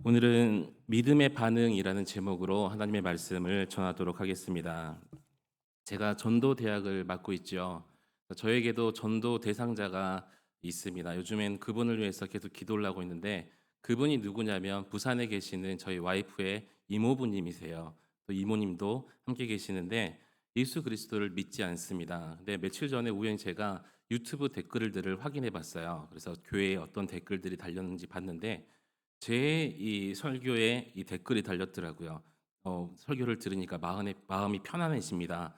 오늘은 믿음의 반응이라는 제목으로 하나님의 말씀을 전하도록 하겠습니다. 제가 전도 대학을 맡고 있죠. 저에게도 전도 대상자가 있습니다. 요즘엔 그분을 위해서 계속 기도를 하고 있는데 그분이 누구냐면 부산에 계시는 저희 와이프의 이모부님이세요. 또 이모님도 함께 계시는데 예수 그리스도를 믿지 않습니다. 근데 며칠 전에 우연히 제가 유튜브 댓글들을 확인해 봤어요. 그래서 교회에 어떤 댓글들이 달렸는지 봤는데 제 이 설교에 이 댓글이 달렸더라고요. 설교를 들으니까 마음이 편안해집니다.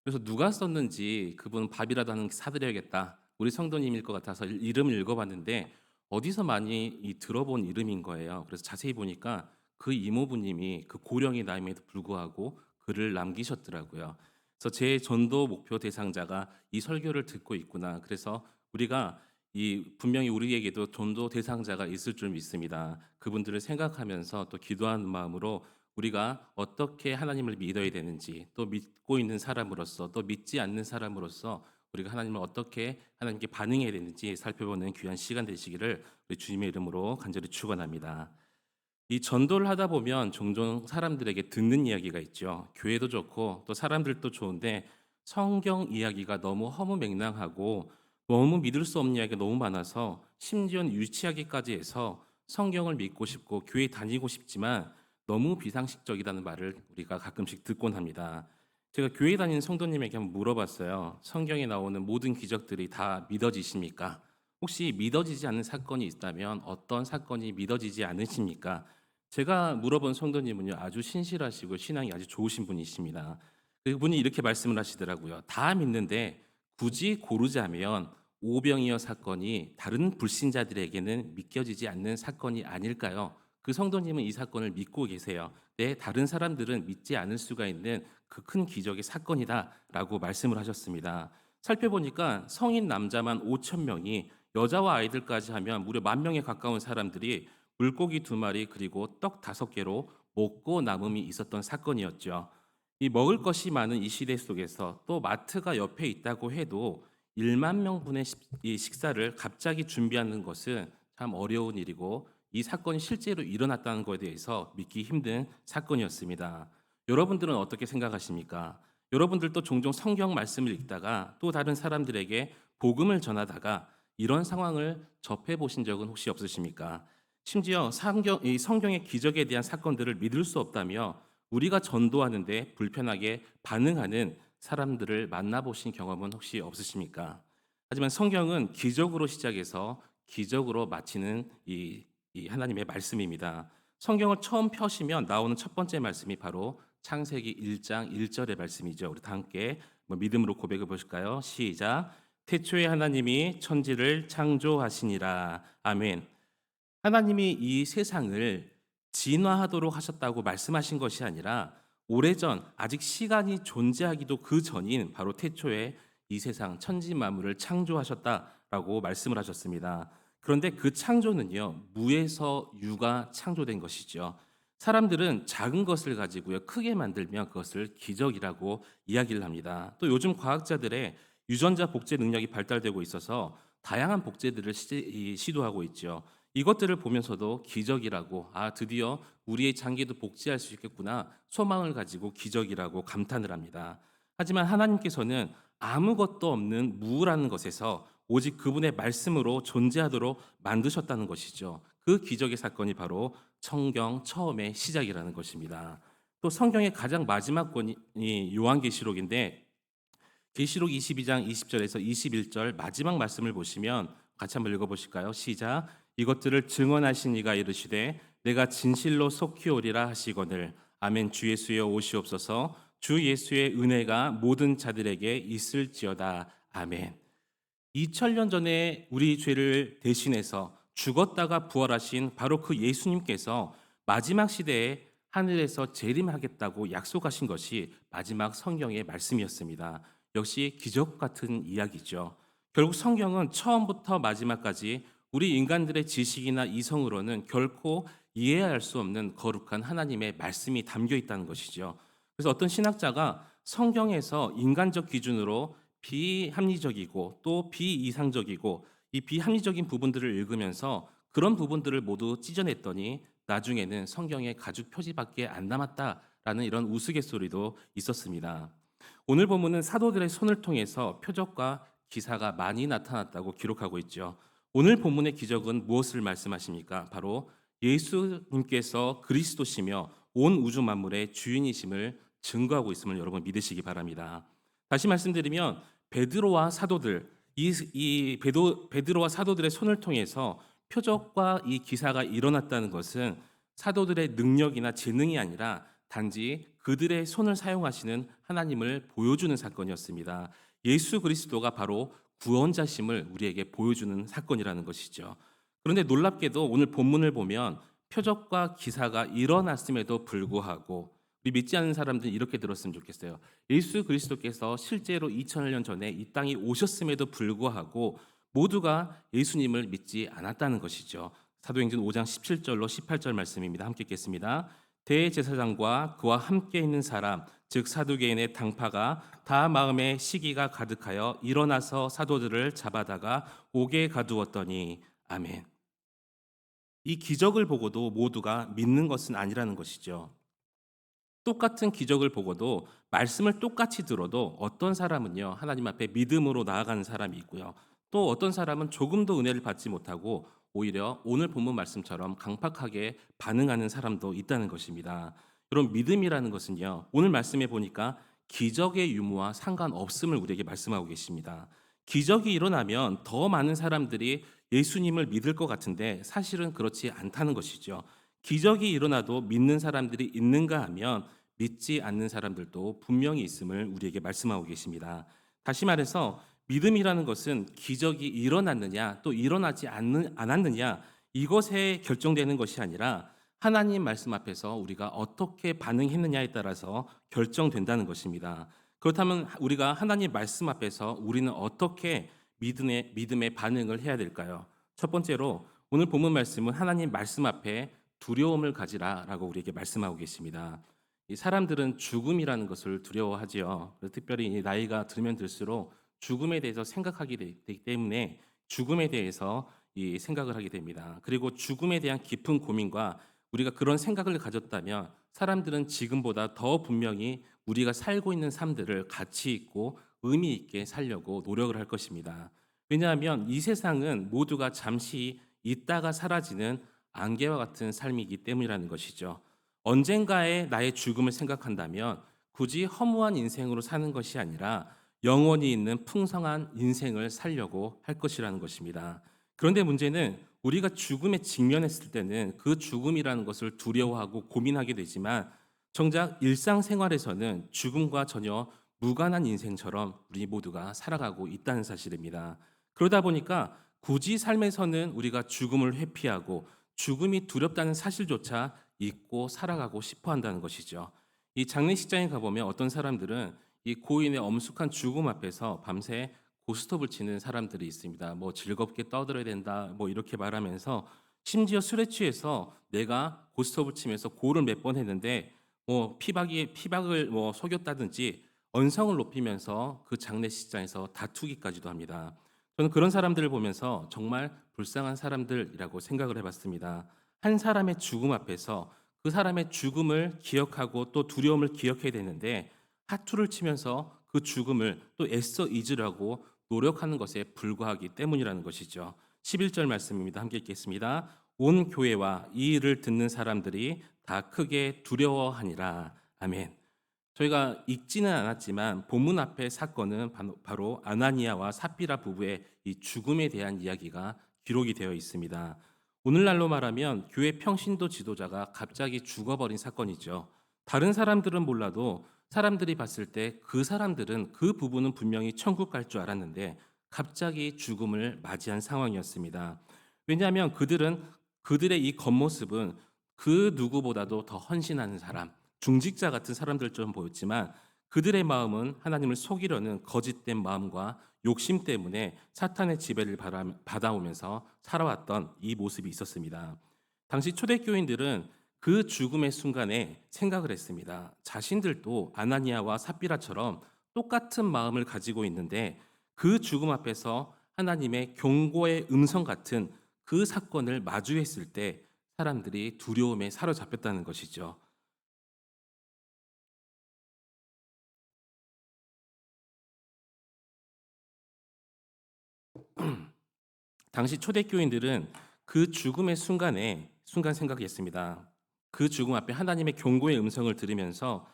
그래서 누가 썼는지 그분 밥이라도 하나 사드려야겠다. 우리 성도님일 것 같아서 이름을 읽어봤는데 어디서 많이 들어본 이름인 거예요. 그래서 자세히 보니까 그 이모부님이 그 고령의 나이에도 불구하고 글을 남기셨더라고요. 그래서 제 전도 목표 대상자가 이 설교를 듣고 있구나. 그래서 우리가 이 분명히 우리에게도 전도 대상자가 있을 줄 믿습니다. 그분들을 생각하면서 또 기도하는 마음으로 우리가 어떻게 하나님을 믿어야 되는지, 또 믿고 있는 사람으로서, 또 믿지 않는 사람으로서 우리가 하나님을 어떻게 하나님께 반응해야 되는지 살펴보는 귀한 시간 되시기를 우리 주님의 이름으로 간절히 축원합니다. 이 전도를 하다 보면 종종 사람들에게 듣는 이야기가 있죠. 교회도 좋고 또 사람들도 좋은데 성경 이야기가 너무 허무맹랑하고 너무 믿을 수 없는 이야기가 너무 많아서 심지어는 유치하기까지 해서 성경을 믿고 싶고 교회 다니고 싶지만 너무 비상식적이라는 말을 우리가 가끔씩 듣곤 합니다. 제가 교회 다니는 성도님에게 한번 물어봤어요. 성경에 나오는 모든 기적들이 다 믿어지십니까? 혹시 믿어지지 않는 사건이 있다면 어떤 사건이 믿어지지 않으십니까? 제가 물어본 성도님은요, 아주 신실하시고 신앙이 아주 좋으신 분이십니다. 그분이 이렇게 말씀을 하시더라고요. 다 믿는데 굳이 고르자면 오병이어 사건이 다른 불신자들에게는 믿겨지지 않는 사건이 아닐까요? 그 성도님은 이 사건을 믿고 계세요. 네, 다른 사람들은 믿지 않을 수가 있는 그 큰 기적의 사건이다라고 말씀을 하셨습니다. 살펴보니까 성인 남자만 5천 명이 여자와 아이들까지 하면 무려 1만 명에 가까운 사람들이 물고기 2마리 그리고 떡 5개로 먹고 남음이 있었던 사건이었죠. 이 먹을 것이 많은 이 시대 속에서 또 마트가 옆에 있다고 해도 1만 명분의 이 식사를 갑자기 준비하는 것은 참 어려운 일이고 이 사건이 실제로 일어났다는 것에 대해서 믿기 힘든 사건이었습니다. 여러분들은 어떻게 생각하십니까? 여러분들도 종종 성경 말씀을 읽다가 또 다른 사람들에게 복음을 전하다가 이런 상황을 접해 보신 적은 혹시 없으십니까? 심지어 이 성경의 기적에 대한 사건들을 믿을 수 없다며 우리가 전도하는데 불편하게 반응하는 사람들을 만나보신 경험은 혹시 없으십니까? 하지만 성경은 기적으로 시작해서 기적으로 마치는 이 하나님의 말씀입니다. 성경을 처음 펴시면 나오는 첫 번째 말씀이 바로 창세기 1장 1절의 말씀이죠. 우리 다 함께 믿음으로 고백해 보실까요? 시작. 태초에 하나님이 천지를 창조하시니라. 아멘. 하나님이 이 세상을 진화하도록 하셨다고 말씀하신 것이 아니라 오래전 아직 시간이 존재하기도 그 전인 바로 태초에 이 세상 천지 만물을 창조하셨다라고 말씀을 하셨습니다. 그런데 그 창조는요, 무에서 유가 창조된 것이죠. 사람들은 작은 것을 가지고요, 크게 만들면 그것을 기적이라고 이야기를 합니다. 또 요즘 과학자들의 유전자 복제 능력이 발달되고 있어서 다양한 복제들을 시도하고 있죠. 이것들을 보면서도 기적이라고, 드디어 우리의 장기도 복제할 수 있겠구나 소망을 가지고 기적이라고 감탄을 합니다. 하지만 하나님께서는 아무것도 없는 무라는 것에서 오직 그분의 말씀으로 존재하도록 만드셨다는 것이죠. 그 기적의 사건이 바로 성경 처음의 시작이라는 것입니다. 또 성경의 가장 마지막 권이 요한계시록인데 계시록 22장 20절에서 21절 마지막 말씀을 보시면 같이 한번 읽어보실까요? 시작. 이것들을 증언하신 이가 이르시되 내가 진실로 속히 오리라 하시거늘 아멘. 주 예수여 오시옵소서. 주 예수의 은혜가 모든 자들에게 있을지어다. 아멘. 2000년 전에 우리 죄를 대신해서 죽었다가 부활하신 바로 그 예수님께서 마지막 시대에 하늘에서 재림하겠다고 약속하신 것이 마지막 성경의 말씀이었습니다. 역시 기적 같은 이야기죠. 결국 성경은 처음부터 마지막까지 우리 인간들의 지식이나 이성으로는 결코 이해할 수 없는 거룩한 하나님의 말씀이 담겨 있다는 것이죠. 그래서 어떤 신학자가 성경에서 인간적 기준으로 비합리적이고 또 비이상적이고 이 비합리적인 부분들을 읽으면서 그런 부분들을 모두 찢어냈더니 나중에는 성경에 가죽 표지밖에 안 남았다라는 이런 우스갯소리도 있었습니다. 오늘 본문은 사도들의 손을 통해서 표적과 기사가 많이 나타났다고 기록하고 있죠. 오늘 본문의 기적은 무엇을 말씀하십니까? 바로 예수님께서 그리스도시며 온 우주 만물의 주인이심을 증거하고 있음을 여러분 믿으시기 바랍니다. 다시 말씀드리면 베드로와 사도들, 베드로와 사도들의 손을 통해서 표적과 이 기사가 일어났다는 것은 사도들의 능력이나 재능이 아니라 단지 그들의 손을 사용하시는 하나님을 보여주는 사건이었습니다. 예수 그리스도가 바로 구원자심을 우리에게 보여주는 사건이라는 것이죠. 그런데 놀랍게도 오늘 본문을 보면 표적과 기사가 일어났음에도 불구하고 우리 믿지 않는 사람들은 이렇게 들었으면 좋겠어요. 예수 그리스도께서 실제로 2000년 전에 이 땅에 오셨음에도 불구하고 모두가 예수님을 믿지 않았다는 것이죠. 사도행전 5장 17절로 18절 말씀입니다. 함께 읽겠습니다. 대제사장과 그와 함께 있는 사람 즉 사두개인의 당파가 다 마음에 시기가 가득하여 일어나서 사도들을 잡아다가 옥에 가두었더니 아멘. 이 기적을 보고도 모두가 믿는 것은 아니라는 것이죠. 똑같은 기적을 보고도 말씀을 똑같이 들어도 어떤 사람은요 하나님 앞에 믿음으로 나아가는 사람이 있고요. 또 어떤 사람은 조금도 은혜를 받지 못하고 오히려 오늘 본문 말씀처럼 강팍하게 반응하는 사람도 있다는 것입니다. 여러분 믿음이라는 것은요 오늘 말씀에 보니까 기적의 유무와 상관없음을 우리에게 말씀하고 계십니다. 기적이 일어나면 더 많은 사람들이 예수님을 믿을 것 같은데 사실은 그렇지 않다는 것이죠. 기적이 일어나도 믿는 사람들이 있는가 하면 믿지 않는 사람들도 분명히 있음을 우리에게 말씀하고 계십니다. 다시 말해서 믿음이라는 것은 기적이 일어났느냐 또 일어나지 않았느냐 이것에 결정되는 것이 아니라 하나님 말씀 앞에서 우리가 어떻게 반응했느냐에 따라서 결정된다는 것입니다. 그렇다면 우리가 하나님 말씀 앞에서 우리는 어떻게 믿음의 반응을 해야 될까요? 첫 번째로 오늘 본문 말씀은 하나님 말씀 앞에 두려움을 가지라라고 우리에게 말씀하고 계십니다. 이 사람들은 죽음이라는 것을 두려워하지요. 특별히 나이가 들면 들수록 죽음에 대해서 생각하게 되기 때문에 죽음에 대해서 이 생각을 하게 됩니다. 그리고 죽음에 대한 깊은 고민과 우리가 그런 생각을 가졌다면 사람들은 지금보다 더 분명히 우리가 살고 있는 삶들을 가치 있고 의미 있게 살려고 노력을 할 것입니다. 왜냐하면 이 세상은 모두가 잠시 있다가 사라지는 안개와 같은 삶이기 때문이라는 것이죠. 언젠가의 나의 죽음을 생각한다면 굳이 허무한 인생으로 사는 것이 아니라 영원히 있는 풍성한 인생을 살려고 할 것이라는 것입니다. 그런데 문제는 우리가 죽음에 직면했을 때는 그 죽음이라는 것을 두려워하고 고민하게 되지만 정작 일상생활에서는 죽음과 전혀 무관한 인생처럼 우리 모두가 살아가고 있다는 사실입니다. 그러다 보니까 굳이 삶에서는 우리가 죽음을 회피하고 죽음이 두렵다는 사실조차 잊고 살아가고 싶어 한다는 것이죠. 이 장례식장에 가보면 어떤 사람들은 이 고인의 엄숙한 죽음 앞에서 밤새 고스톱을 치는 사람들이 있습니다. 뭐 즐겁게 떠들어야 된다, 뭐 이렇게 말하면서 심지어 술에 취해서 내가 고스톱을 치면서 고를 몇 번 했는데 뭐 피박을 뭐 속였다든지 언성을 높이면서 그 장례식장에서 다투기까지도 합니다. 저는 그런 사람들을 보면서 정말 불쌍한 사람들이라고 생각을 해봤습니다. 한 사람의 죽음 앞에서 그 사람의 죽음을 기억하고 또 두려움을 기억해야 되는데 하투를 치면서 그 죽음을 또 애써 잊으려고 노력하는 것에 불과하기 때문이라는 것이죠. 11절 말씀입니다. 함께 읽겠습니다. 온 교회와 이 일을 듣는 사람들이 다 크게 두려워하니라. 아멘. 저희가 읽지는 않았지만 본문 앞의 사건은 바로 아나니아와 삽비라 부부의 이 죽음에 대한 이야기가 기록이 되어 있습니다. 오늘날로 말하면 교회 평신도 지도자가 갑자기 죽어버린 사건이죠. 다른 사람들은 몰라도 사람들이 봤을 때 그 사람들은 그 부부는 분명히 천국 갈 줄 알았는데 갑자기 죽음을 맞이한 상황이었습니다. 왜냐하면 그들의 이 겉모습은 그 누구보다도 더 헌신하는 사람, 중직자 같은 사람들처럼 보였지만 그들의 마음은 하나님을 속이려는 거짓된 마음과 욕심 때문에 사탄의 지배를 받아오면서 살아왔던 이 모습이 있었습니다. 당시 초대교인들은 그 죽음의 순간에 생각을 했습니다. 자신들도 아나니아와 삽비라처럼 똑같은 마음을 가지고 있는데 그 죽음 앞에서 하나님의 경고의 음성 같은 그 사건을 마주했을 때 사람들이 두려움에 사로잡혔다는 것이죠. 당시 초대교인들은 그 죽음의 순간 생각했습니다. 그 죽음 앞에 하나님의 경고의 음성을 들으면서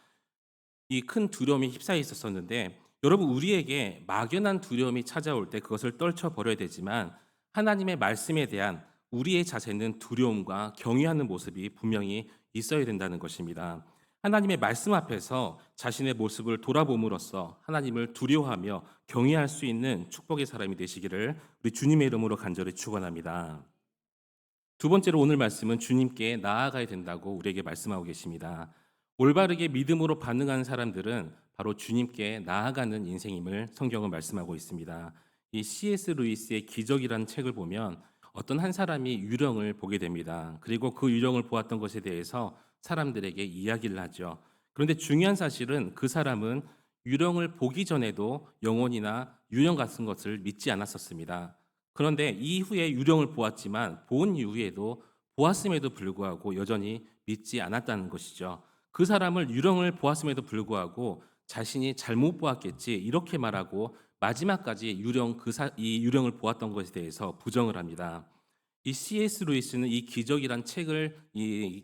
이 큰 두려움에 휩싸여 있었었는데, 여러분, 우리에게 막연한 두려움이 찾아올 때 그것을 떨쳐 버려야 되지만 하나님의 말씀에 대한 우리의 자세는 두려움과 경외하는 모습이 분명히 있어야 된다는 것입니다. 하나님의 말씀 앞에서 자신의 모습을 돌아봄으로써 하나님을 두려워하며 경외할 수 있는 축복의 사람이 되시기를 우리 주님의 이름으로 간절히 축원합니다. 두 번째로 오늘 말씀은 주님께 나아가야 된다고 우리에게 말씀하고 계십니다. 올바르게 믿음으로 반응하는 사람들은 바로 주님께 나아가는 인생임을 성경은 말씀하고 있습니다. 이 C.S. 루이스의 기적이라는 책을 보면 어떤 한 사람이 유령을 보게 됩니다. 그리고 그 유령을 보았던 것에 대해서 사람들에게 이야기를 하죠. 그런데 중요한 사실은 그 사람은 유령을 보기 전에도 영혼이나 유령 같은 것을 믿지 않았었습니다. 그런데 이후에 유령을 보았지만 본 이후에도 보았음에도 불구하고 여전히 믿지 않았다는 것이죠. 그 사람을 유령을 보았음에도 불구하고 자신이 잘못 보았겠지 이렇게 말하고 마지막까지 이 유령을 보았던 것에 대해서 부정을 합니다. 이 C.S. 루이스는 이 기적이란 책을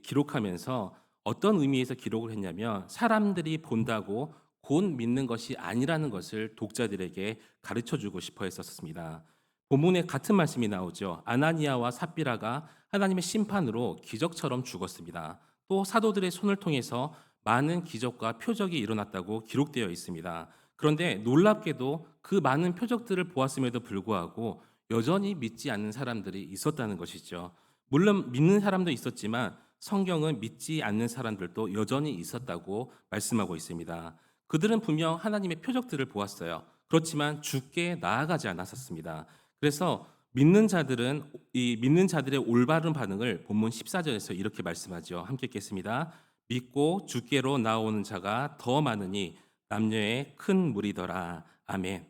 기록하면서 어떤 의미에서 기록을 했냐면 사람들이 본다고 곧 믿는 것이 아니라는 것을 독자들에게 가르쳐 주고 싶어 했었습니다. 본문에 같은 말씀이 나오죠. 아나니아와 삽비라가 하나님의 심판으로 기적처럼 죽었습니다. 또 사도들의 손을 통해서 많은 기적과 표적이 일어났다고 기록되어 있습니다. 그런데 놀랍게도 그 많은 표적들을 보았음에도 불구하고 여전히 믿지 않는 사람들이 있었다는 것이죠. 물론 믿는 사람도 있었지만 성경은 믿지 않는 사람들도 여전히 있었다고 말씀하고 있습니다. 그들은 분명 하나님의 표적들을 보았어요. 그렇지만 주께 나아가지 않았었습니다. 그래서 믿는 자들의 올바른 반응을 본문 14절에서 이렇게 말씀하죠. 함께 읽겠습니다. 믿고 주께로 나오는 자가 더 많으니 남녀의 큰 무리더라. 아멘.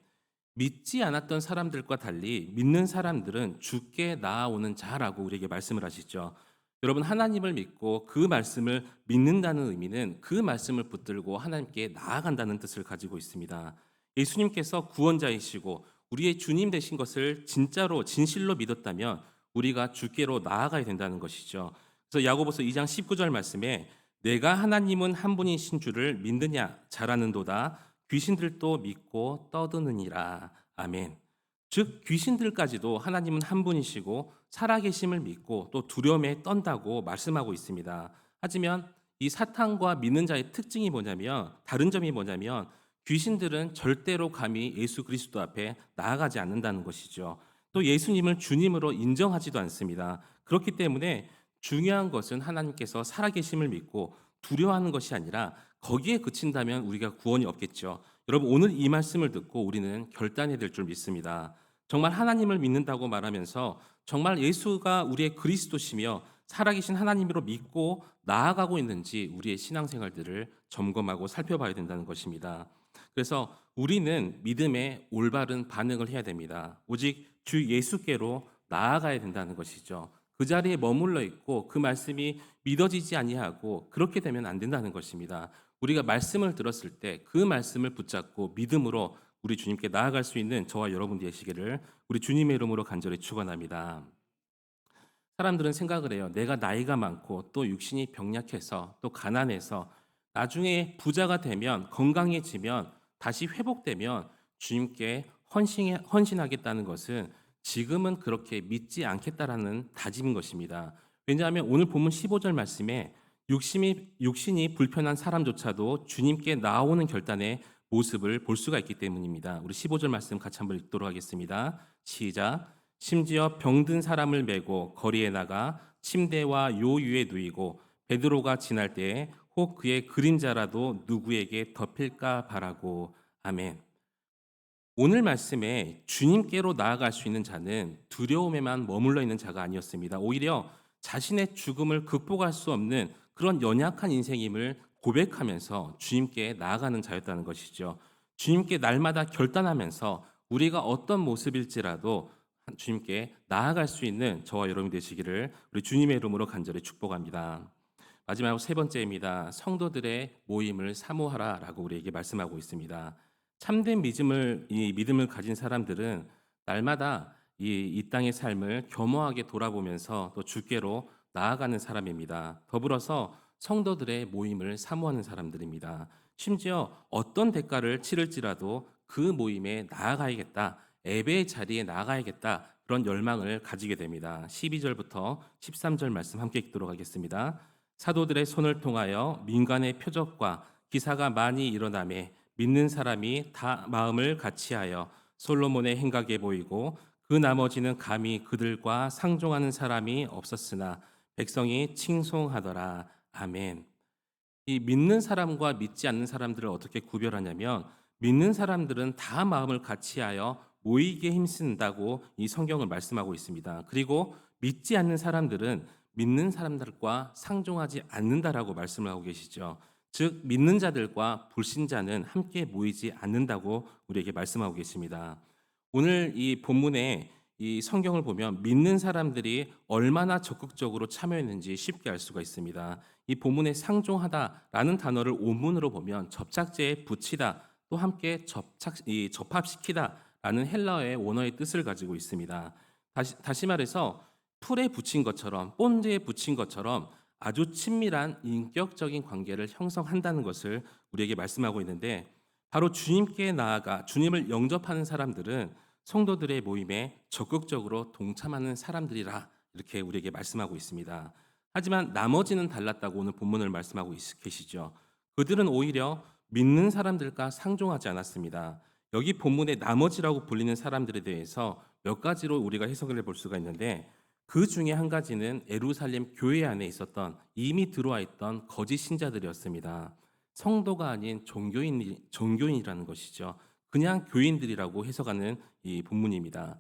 믿지 않았던 사람들과 달리 믿는 사람들은 주께 나아오는 자라고 우리에게 말씀을 하시죠. 여러분, 하나님을 믿고 그 말씀을 믿는다는 의미는 그 말씀을 붙들고 하나님께 나아간다는 뜻을 가지고 있습니다. 예수님께서 구원자이시고 우리의 주님 되신 것을 진짜로 진실로 믿었다면 우리가 주께로 나아가야 된다는 것이죠. 그래서 야고보서 2장 19절 말씀에 내가 하나님은 한 분이신 줄을 믿느냐 잘하는도다 귀신들도 믿고 떠드느니라. 아멘. 즉 귀신들까지도 하나님은 한 분이시고 살아계심을 믿고 또 두려움에 떤다고 말씀하고 있습니다. 하지만 이 사탄과 믿는 자의 특징이 뭐냐면 다른 점이 뭐냐면 귀신들은 절대로 감히 예수 그리스도 앞에 나아가지 않는다는 것이죠. 또 예수님을 주님으로 인정하지도 않습니다. 그렇기 때문에 중요한 것은 하나님께서 살아계심을 믿고 두려워하는 것이 아니라 거기에 그친다면 우리가 구원이 없겠죠. 여러분, 오늘 이 말씀을 듣고 우리는 결단해야 될 줄 믿습니다. 정말 하나님을 믿는다고 말하면서 정말 예수가 우리의 그리스도시며 살아계신 하나님으로 믿고 나아가고 있는지 우리의 신앙생활들을 점검하고 살펴봐야 된다는 것입니다. 그래서 우리는 믿음의 올바른 반응을 해야 됩니다. 오직 주 예수께로 나아가야 된다는 것이죠. 그 자리에 머물러 있고 그 말씀이 믿어지지 아니하고 그렇게 되면 안 된다는 것입니다. 우리가 말씀을 들었을 때 그 말씀을 붙잡고 믿음으로 우리 주님께 나아갈 수 있는 저와 여러분 되시기를 우리 주님의 이름으로 간절히 축원합니다. 사람들은 생각을 해요. 내가 나이가 많고 또 육신이 병약해서 또 가난해서 나중에 부자가 되면 건강해지면 다시 회복되면 주님께 헌신하겠다는 것은 지금은 그렇게 믿지 않겠다라는 다짐인 것입니다. 왜냐하면 오늘 본문 15절 말씀에 육신이 불편한 사람조차도 주님께 나오는 결단의 모습을 볼 수가 있기 때문입니다. 우리 15절 말씀 같이 한번 읽도록 하겠습니다. 시작. 심지어 병든 사람을 메고 거리에 나가 침대와 요유에 누이고 베드로가 지날 때에 혹 그의 그림자라도 누구에게 덮일까 바라고. 아멘. 오늘 말씀에 주님께로 나아갈 수 있는 자는 두려움에만 머물러 있는 자가 아니었습니다. 오히려 자신의 죽음을 극복할 수 없는 그런 연약한 인생임을 고백하면서 주님께 나아가는 자였다는 것이죠. 주님께 날마다 결단하면서 우리가 어떤 모습일지라도 주님께 나아갈 수 있는 저와 여러분 되시기를 우리 주님의 이름으로 간절히 축복합니다. 마지막 세 번째입니다. 성도들의 모임을 사모하라라고 우리에게 말씀하고 있습니다. 참된 믿음을 가진 사람들은 날마다 이 땅의 삶을 겸허하게 돌아보면서 또 주께로 나아가는 사람입니다. 더불어서 성도들의 모임을 사모하는 사람들입니다. 심지어 어떤 대가를 치를지라도 그 모임에 나아가야겠다. 예배의 자리에 나아가야겠다. 그런 열망을 가지게 됩니다. 12절부터 13절 말씀 함께 읽도록 하겠습니다. 사도들의 손을 통하여 민간의 표적과 기사가 많이 일어나매 믿는 사람이 다 마음을 같이하여 솔로몬의 행각에 보이고 그 나머지는 감히 그들과 상종하는 사람이 없었으나 백성이 칭송하더라. 아멘. 이 믿는 사람과 믿지 않는 사람들을 어떻게 구별하냐면 믿는 사람들은 다 마음을 같이하여 모이게 힘쓴다고 이 성경을 말씀하고 있습니다. 그리고 믿지 않는 사람들은 믿는 사람들과 상종하지 않는다라고 말씀을 하고 계시죠. 즉 믿는 자들과 불신자는 함께 모이지 않는다고 우리에게 말씀하고 계십니다. 오늘 이 본문에 이 성경을 보면 믿는 사람들이 얼마나 적극적으로 참여했는지 쉽게 알 수가 있습니다. 이 본문에 상종하다라는 단어를 원문으로 보면 접착제에 붙이다 또 함께 접합시키다라는 헬라어의 원어의 뜻을 가지고 있습니다. 다시 말해서 풀에 붙인 것처럼 본드에 붙인 것처럼 아주 친밀한 인격적인 관계를 형성한다는 것을 우리에게 말씀하고 있는데 바로 주님께 나아가 주님을 영접하는 사람들은 성도들의 모임에 적극적으로 동참하는 사람들이라 이렇게 우리에게 말씀하고 있습니다. 하지만 나머지는 달랐다고 오늘 본문을 말씀하고 계시죠. 그들은 오히려 믿는 사람들과 상종하지 않았습니다. 여기 본문의 나머지라고 불리는 사람들에 대해서 몇 가지로 우리가 해석을 해볼 수가 있는데 그 중에 한 가지는 예루살렘 교회 안에 있었던 이미 들어와 있던 거짓 신자들이었습니다. 성도가 아닌 종교인이라는 것이죠. 그냥 교인들이라고 해석하는 이 본문입니다.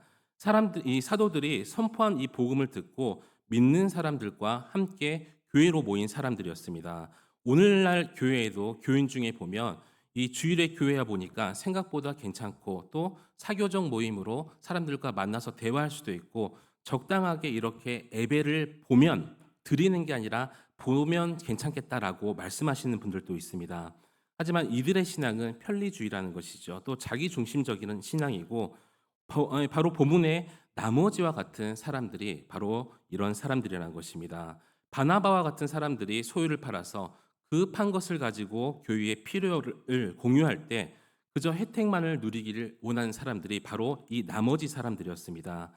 이 사도들이 선포한 이 복음을 듣고 믿는 사람들과 함께 교회로 모인 사람들이었습니다. 오늘날 교회에도 교인 중에 보면 이 주일에 교회야 보니까 생각보다 괜찮고 또 사교적 모임으로 사람들과 만나서 대화할 수도 있고 적당하게 이렇게 예배를 보면 드리는 게 아니라 보면 괜찮겠다라고 말씀하시는 분들도 있습니다. 하지만 이들의 신앙은 편리주의라는 것이죠. 또 자기중심적인 신앙이고 바로 본문의 나머지와 같은 사람들이 바로 이런 사람들이라는 것입니다. 바나바와 같은 사람들이 소유를 팔아서 그 판 것을 가지고 교회의 필요를 공유할 때 그저 혜택만을 누리기를 원하는 사람들이 바로 이 나머지 사람들이었습니다.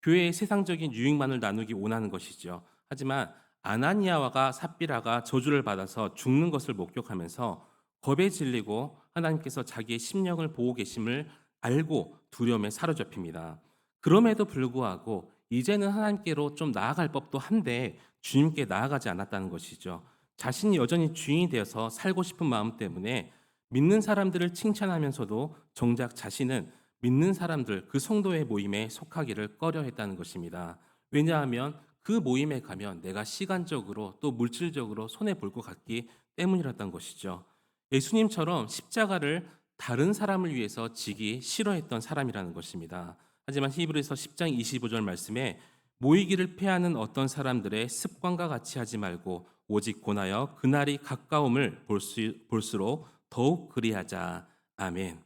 교회의 세상적인 유익만을 나누기 원하는 것이죠. 하지만 아나니아와 삽비라가 저주를 받아서 죽는 것을 목격하면서 겁에 질리고 하나님께서 자기의 심령을 보고 계심을 알고 두려움에 사로잡힙니다. 그럼에도 불구하고 이제는 하나님께로 좀 나아갈 법도 한데 주님께 나아가지 않았다는 것이죠. 자신이 여전히 주인이 되어서 살고 싶은 마음 때문에 믿는 사람들을 칭찬하면서도 정작 자신은 믿는 사람들 그 성도의 모임에 속하기를 꺼려했다는 것입니다. 왜냐하면 그 모임에 가면 내가 시간적으로 또 물질적으로 손해 볼 것 같기 때문이었던 것이죠. 예수님처럼 십자가를 다른 사람을 위해서 지기 싫어했던 사람이라는 것입니다. 하지만 히브리서 10장 25절 말씀에 모이기를 패하는 어떤 사람들의 습관과 같이 하지 말고 오직 권하여 그날이 가까움을 볼수록 더욱 그리하자. 아멘.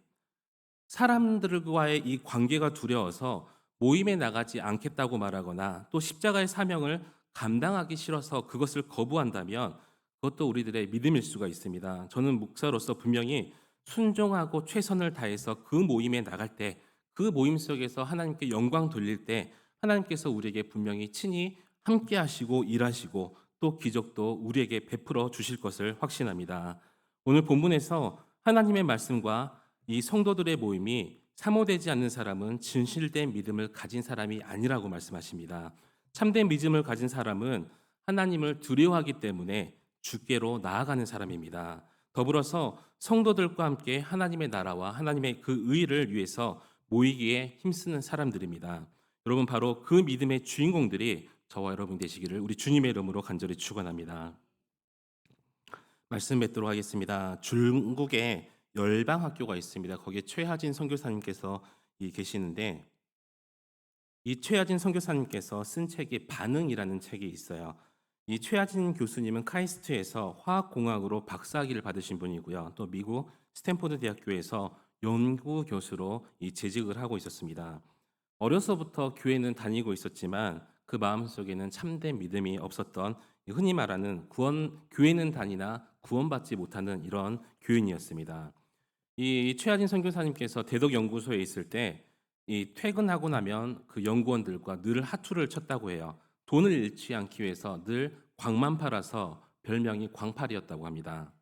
사람들과의 이 관계가 두려워서 모임에 나가지 않겠다고 말하거나 또 십자가의 사명을 감당하기 싫어서 그것을 거부한다면 그것도 우리들의 믿음일 수가 있습니다. 저는 목사로서 분명히 순종하고 최선을 다해서 그 모임에 나갈 때, 그 모임 속에서 하나님께 영광 돌릴 때 하나님께서 우리에게 분명히 친히 함께 하시고 일하시고 또 기적도 우리에게 베풀어 주실 것을 확신합니다. 오늘 본문에서 하나님의 말씀과 이 성도들의 모임이 사모되지 않는 사람은 진실된 믿음을 가진 사람이 아니라고 말씀하십니다. 참된 믿음을 가진 사람은 하나님을 두려워하기 때문에 주께로 나아가는 사람입니다. 더불어서 성도들과 함께 하나님의 나라와 하나님의 그 의를 위해서 모이기에 힘쓰는 사람들입니다. 여러분 바로 그 믿음의 주인공들이 저와 여러분 되시기를 우리 주님의 이름으로 간절히 축원합니다. 말씀 뵙도록 하겠습니다. 중국에 열방 학교가 있습니다. 거기에 최하진 선교사님께서 계시는데 이 최하진 선교사님께서 쓴 책이 반응이라는 책이 있어요. 이 최하진 교수님은 카이스트에서 화학공학으로 박사학위를 받으신 분이고요. 또 미국 스탠포드 대학교에서 연구 교수로 이 재직을 하고 있었습니다. 어려서부터 교회는 다니고 있었지만 그 마음속에는 참된 믿음이 없었던 흔히 말하는 교회는 다니나 구원받지 못하는 이런 교인이었습니다. 이 최하진 선교사님께서 대덕 연구소에 있을 때 이 퇴근하고 나면 그 연구원들과 늘 하투를 쳤다고 해요. 돈을 잃지 않기 위해서 늘 광만 팔아서 별명이 광팔이었다고 합니다.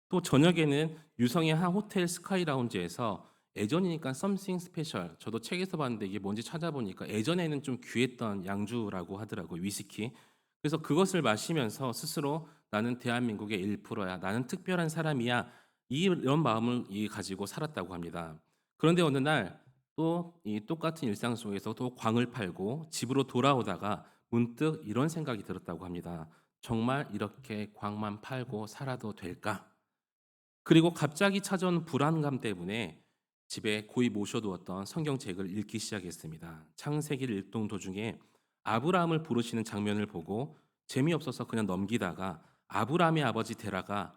또 저녁에는 유성의 한 호텔 스카이 라운지에서 예전이니까 썸씽 스페셜, 저도 책에서 봤는데 이게 뭔지 찾아보니까 예전에는 좀 귀했던 양주라고 하더라고요. 위스키. 그래서 그것을 마시면서 스스로 나는 대한민국의 1%야. 나는 특별한 사람이야. 이런 마음을 가지고 살았다고 합니다. 그런데 어느 날 또 이 똑같은 일상 속에서 또 광을 팔고 집으로 돌아오다가 문득 이런 생각이 들었다고 합니다. 정말 이렇게 광만 팔고 살아도 될까? 그리고 갑자기 찾아온 불안감 때문에 집에 고이 모셔두었던 성경책을 읽기 시작했습니다. 창세기를 읽던 도중에 아브라함을 부르시는 장면을 보고 재미없어서 그냥 넘기다가 아브라함의 아버지 데라가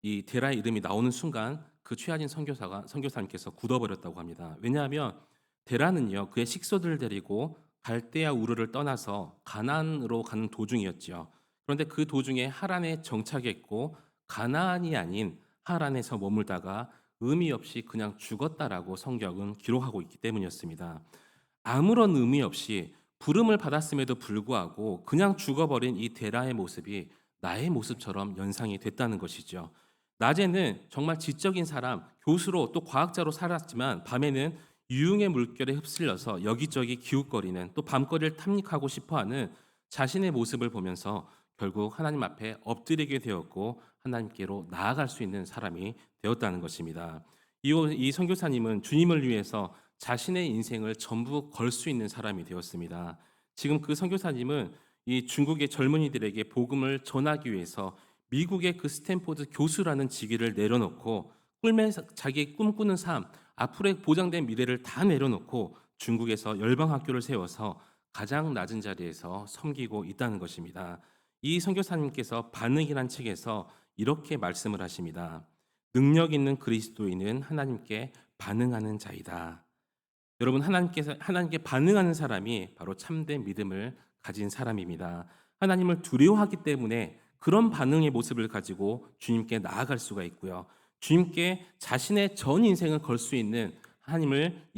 이 데라의 이름이 나오는 순간 그 최하진 선교사님께서 굳어버렸다고 합니다. 왜냐하면 데라는요 그의 식소들을 데리고 갈대아 우르를 떠나서 가나안으로 가는 도중이었지요. 그런데 그 도중에 하란에 정착했고 가나안이 아닌 하란에서 머물다가 의미 없이 그냥 죽었다라고 성경은 기록하고 있기 때문이었습니다. 아무런 의미 없이 부름을 받았음에도 불구하고 그냥 죽어버린 이 데라의 모습이 나의 모습처럼 연상이 됐다는 것이죠. 낮에는 정말 지적인 사람, 교수로 또 과학자로 살았지만 밤에는 유흥의 물결에 휩쓸려서 여기저기 기웃거리는 또 밤거리를 탐닉하고 싶어하는 자신의 모습을 보면서 결국 하나님 앞에 엎드리게 되었고 하나님께로 나아갈 수 있는 사람이 되었다는 것입니다. 이 선교사님은 주님을 위해서 자신의 인생을 전부 걸 수 있는 사람이 되었습니다. 지금 그 선교사님은 이 중국의 젊은이들에게 복음을 전하기 위해서 미국의 그 스탠포드 교수라는 직위를 내려놓고 자기 꿈꾸는 삶, 앞으로의 보장된 미래를 다 내려놓고 중국에서 열방학교를 세워서 가장 낮은 자리에서 섬기고 있다는 것입니다. 이 선교사님께서 반응이란 책에서 이렇게 말씀을 하십니다. 능력 있는 그리스도인은 하나님께 반응하는 자이다. 여러분 하나님께 반응하는 사람이 바로 참된 믿음을 가진 사람입니다. 하나님을 두려워하기 때문에 그런 반응의 모습을 가지고 주님께 나아갈 수가 있고요. 주님께 자신의 전 인생을 걸 수 있는 하나님을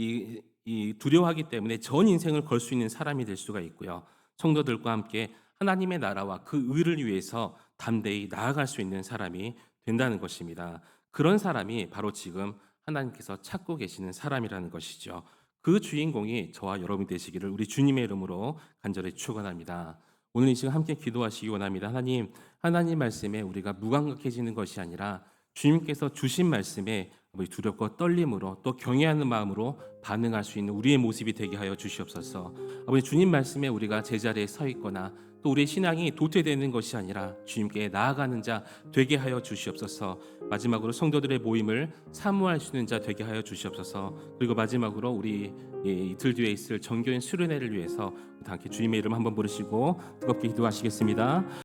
두려워하기 때문에 전 인생을 걸 수 있는 사람이 될 수가 있고요. 성도들과 함께 하나님의 나라와 그 의를 위해서 담대히 나아갈 수 있는 사람이 된다는 것입니다. 그런 사람이 바로 지금 하나님께서 찾고 계시는 사람이라는 것이죠. 그 주인공이 저와 여러분이 되시기를 우리 주님의 이름으로 간절히 축원합니다. 오늘 이 시간 함께 기도하시기 원합니다. 하나님 말씀에 우리가 무감각해지는 것이 아니라 주님께서 주신 말씀에 두렵고 떨림으로 또 경외하는 마음으로 반응할 수 있는 우리의 모습이 되게 하여 주시옵소서. 아버지 주님 말씀에 우리가 제자리에 서 있거나 또 우리의 신앙이 도태되는 것이 아니라 주님께 나아가는 자 되게 하여 주시옵소서. 마지막으로 성도들의 모임을 사모할 수 있는 자 되게 하여 주시옵소서. 그리고 마지막으로 우리 이틀 뒤에 있을 정교인 수련회를 위해서 함께 주님의 이름 한번 부르시고 뜨겁게 기도하시겠습니다.